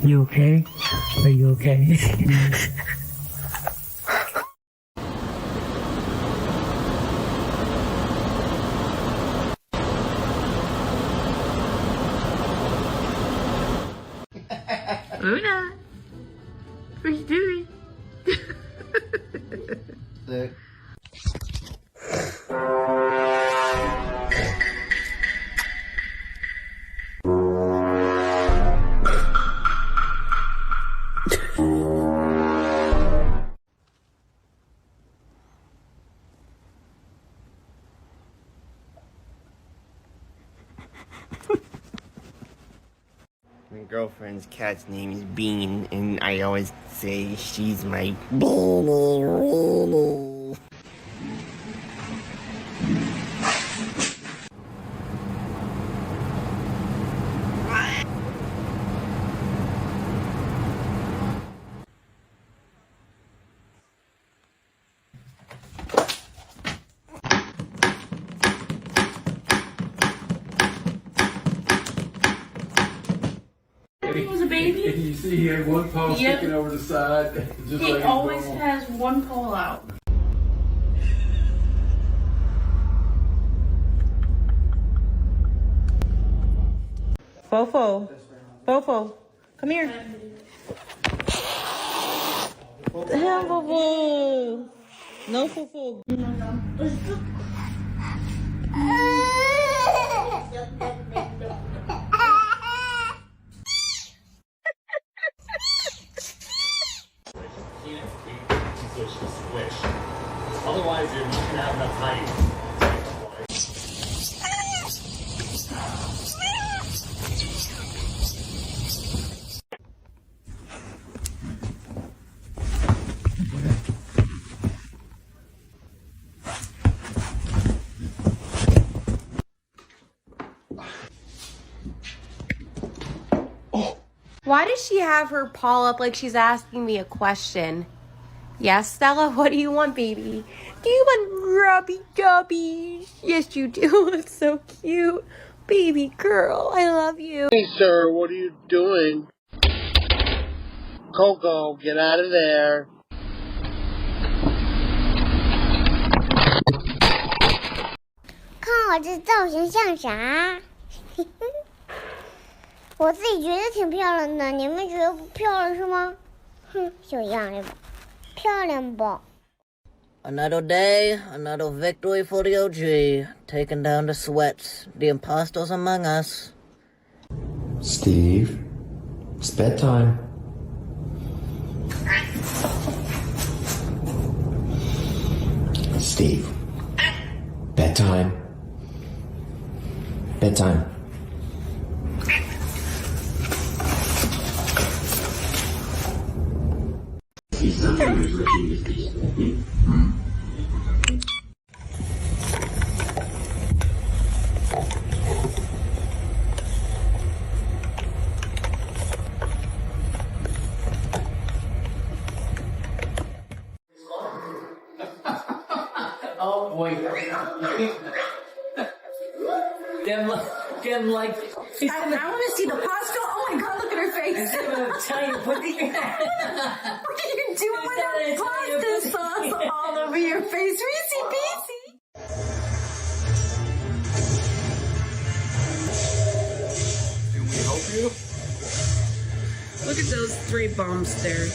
You okay? Are you okay? Una, what are you doing? Look. My girlfriend's cat's name is Bean, and I always say she's my Beanie. He was a baby. And you see he had one paw sticking over the side. Just He like always has one pole out. Fofo. Fofo. Come here. Hell, Fofo. No, Fofo. Otherwise, you're not gonna have enough height. Why does she have her paw up like she's asking me a question? Yes, Stella, what do you want, baby? Do you want rubby dubby? Yes, you do. It's so cute. Baby girl, I love you. Hey, sir, what are you doing? Coco, get out of there.看我这造型像啥？我自己觉得挺漂亮的，你们觉得不漂亮是吗？哼，就一样的吧，漂亮不？ Another day, another victory for the OG. Taking down the sweats, the imposters among us. Steve, it's bedtime. Steve, bedtime. Bedtime. Oh boy. Them like I want to see the pasta. Oh my god, look at her face. instead of Italian pudding. What are you doing with that pasta sauce all over your face? Reezy Peasy. Can we help you? Look at those 3 bumps there.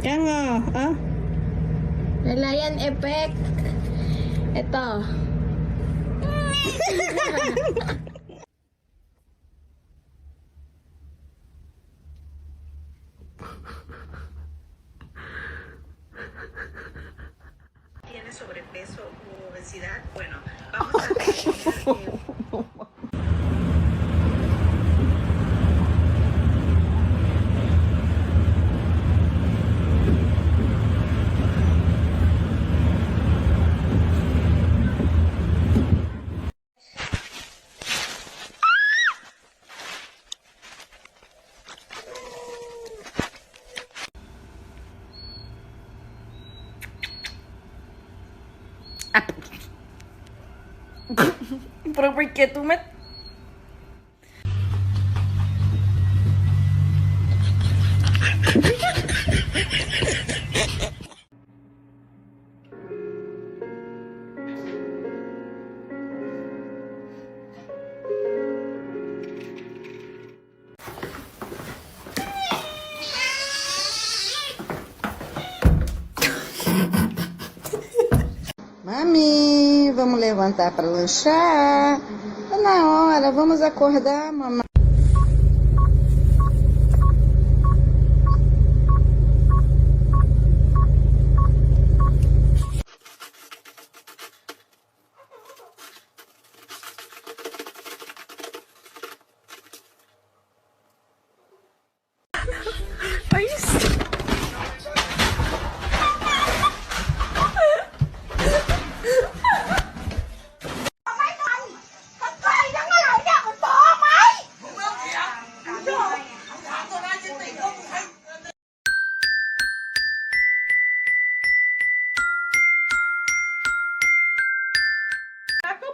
Yan nga, ah. Nalayan effect. Ito. ¿Tiene sobrepeso u obesidad? Bueno, vamos a ¿Pero por qué tú me...? Mami, vamos levantar para lanchar. Tá na hora, vamos acordar, mamãe. Are you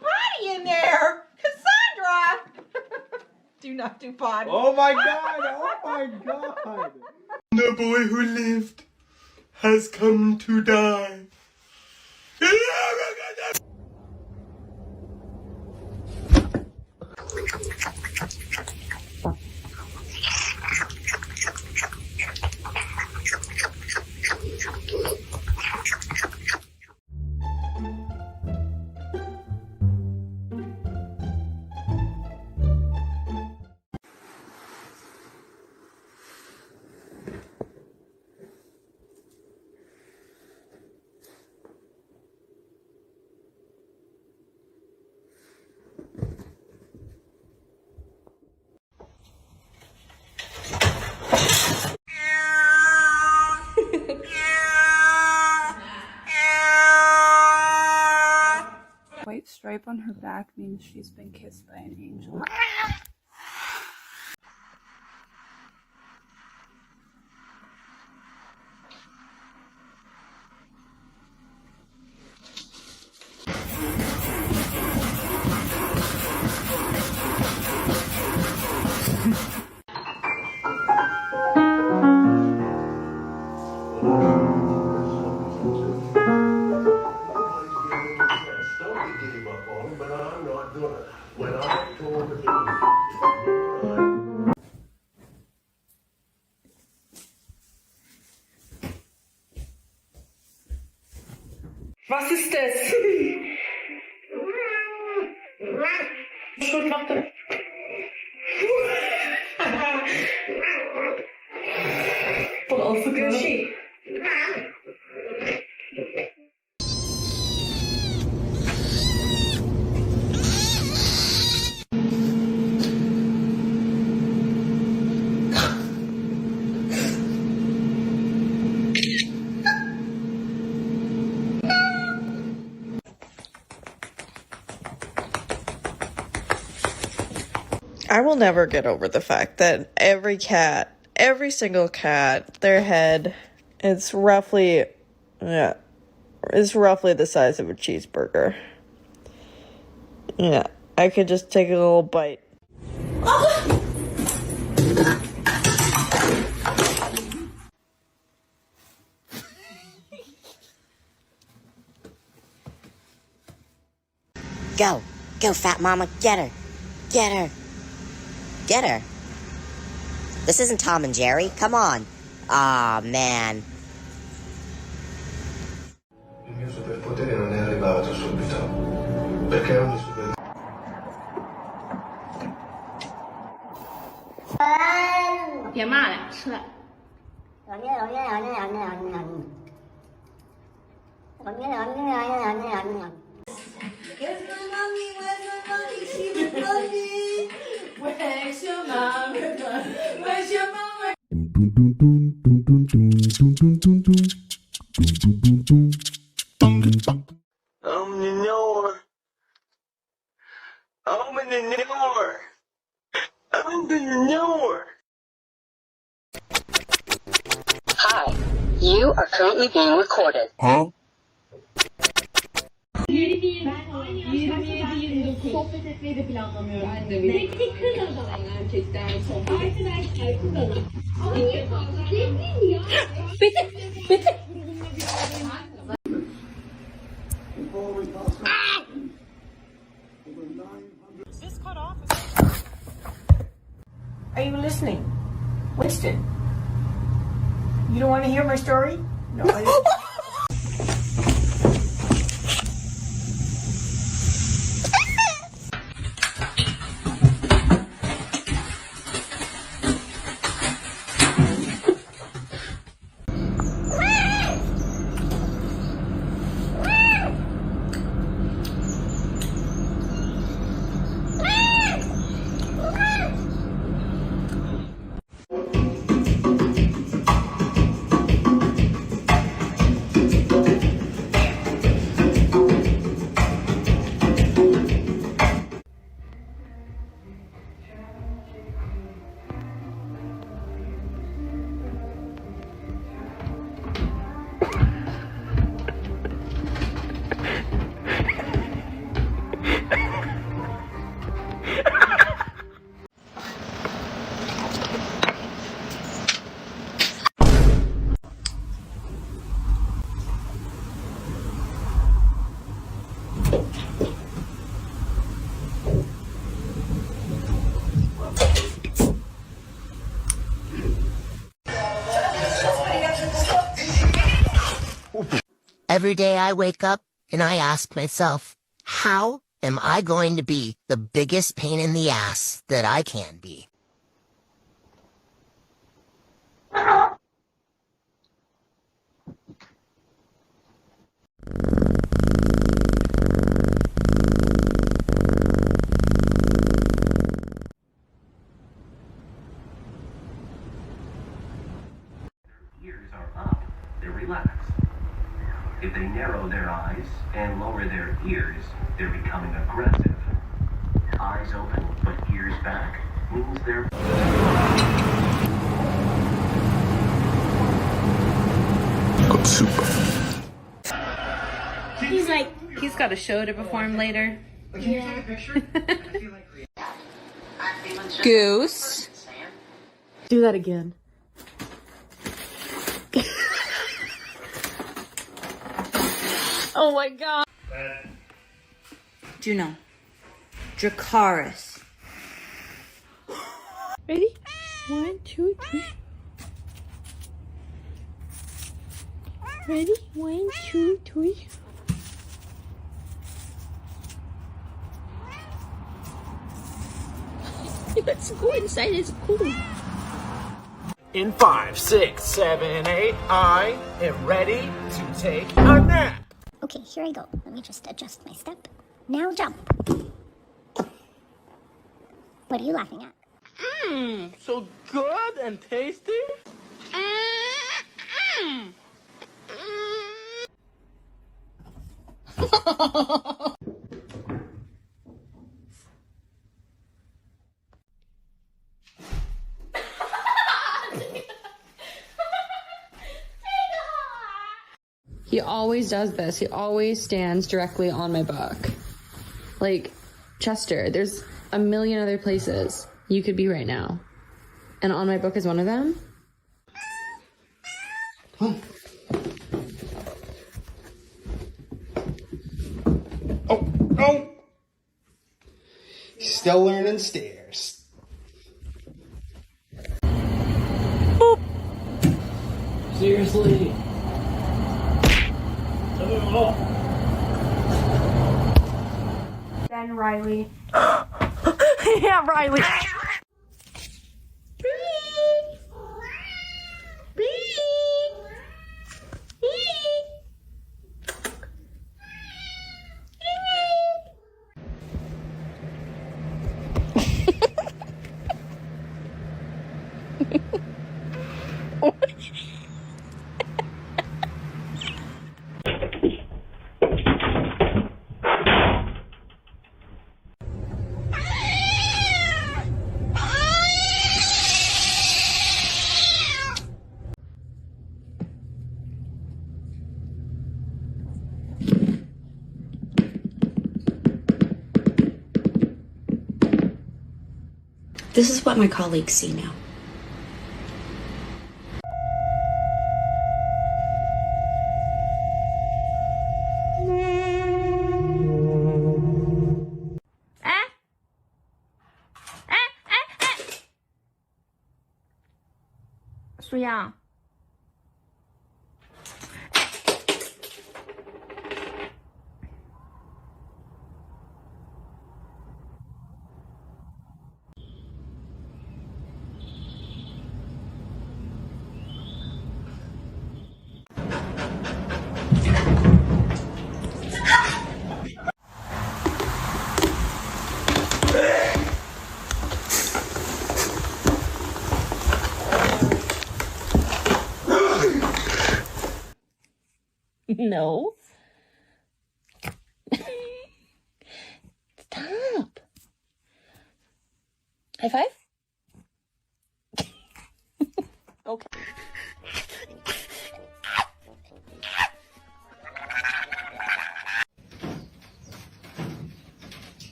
potty in there? Cassandra! Do not do potty. Oh my god! Oh my god! The boy who lived has come to die. White stripe on her back means she's been kissed by an angel. Was ist das? Was macht er? But also good she. I will never get over the fact that every single cat, their head is roughly the size of a cheeseburger. Yeah, I could just take a little bite. Go, fat mama, get her. Get her. This isn't Tom and Jerry. Come on. Aw, man. Il mio superpotere non è arrivato subito, perché ogni superpotere...别骂了，吃了。Where's my mommy? She's a mommy. Where's your mom? Where's your mama? Hi, you are currently being recorded. Huh? 27-29 sohbet etmeyi de planlamıyorum. Ben de. Peki kız adam gerçekten sohbet. Arkadaşlar kız adam. Ama niye fazla? Değil ya. Bitti. This cut off? Are you listening? Winston? You don't want to hear my story? No, I don't. Every day I wake up and I ask myself, how am I going to be the biggest pain in the ass that I can be? Ears are up, they're relaxed. If they narrow their eyes and lower their ears, they're becoming aggressive. Eyes open, but ears back means they're... He's like, he's got a show to perform later. Yeah. Goose. Do that again. Oh my god. Juno. Dracarys. Ready? 1, 2, 3. Ready? 1, 2, 3. Let's go inside. It's cool. In 5, 6, 7, 8, I am ready to take a nap. Okay, here I go. Let me just adjust my step. Now jump. What are you laughing at? Mmm, so good and tasty. He always does this. He always stands directly on my book. Like, Chester, there's a million other places you could be right now. And on my book is one of them. Oh! Still learning stairs. Boop. Seriously. Ben Riley. Yeah, Riley. This is what my colleagues see now. No. Stop. High five? Okay.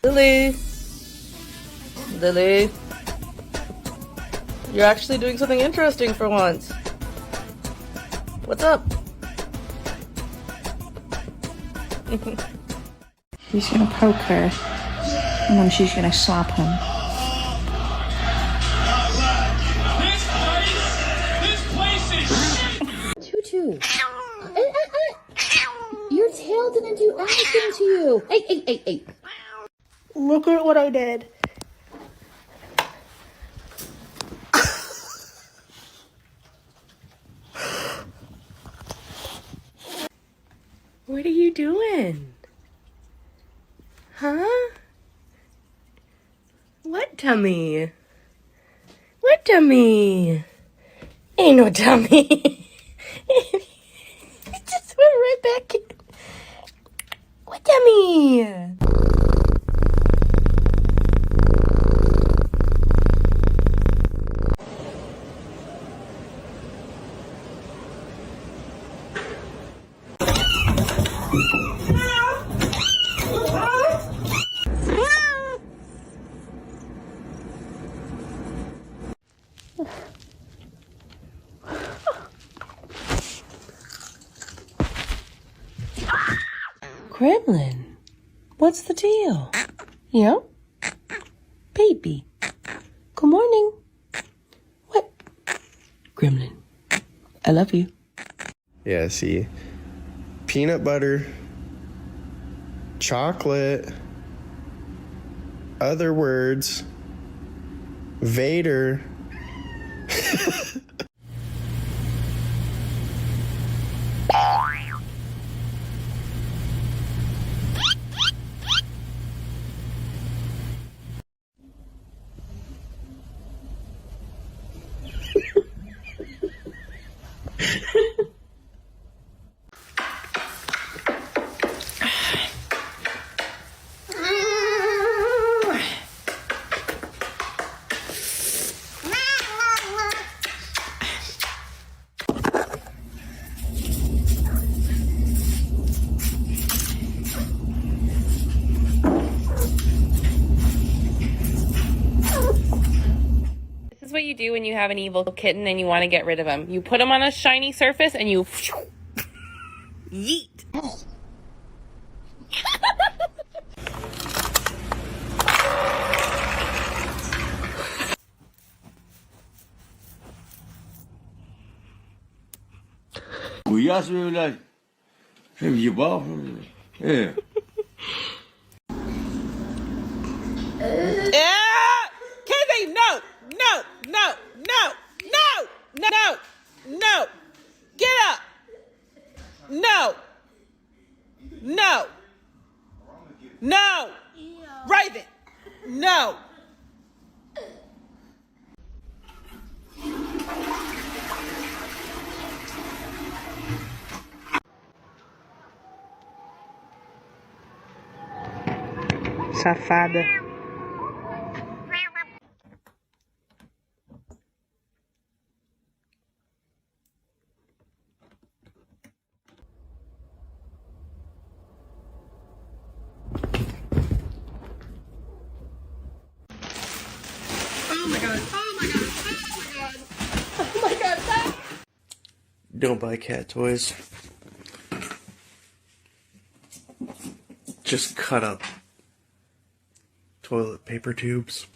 Lily! Lily! You're actually doing something interesting for once. What's up? He's gonna poke her, and then she's gonna slap him. Tutu. Your tail didn't do anything to you. Hey. Look at what I did. What are you doing? Huh? What tummy? What tummy? Ain't no tummy. It just went right back in. What tummy? Gremlin, what's the deal? Yeah? Baby, good morning. What? Gremlin, I love you. Yeah, see, peanut butter, chocolate, other words, Vader. This is what you do when you have an evil kitten and you want to get rid of him. You put him on a shiny surface and you yeet. Kuya söyle. Şimdi bak. KV, no. Get up. No. Raven, no. Safada. Don't buy cat toys. Just cut up toilet paper tubes.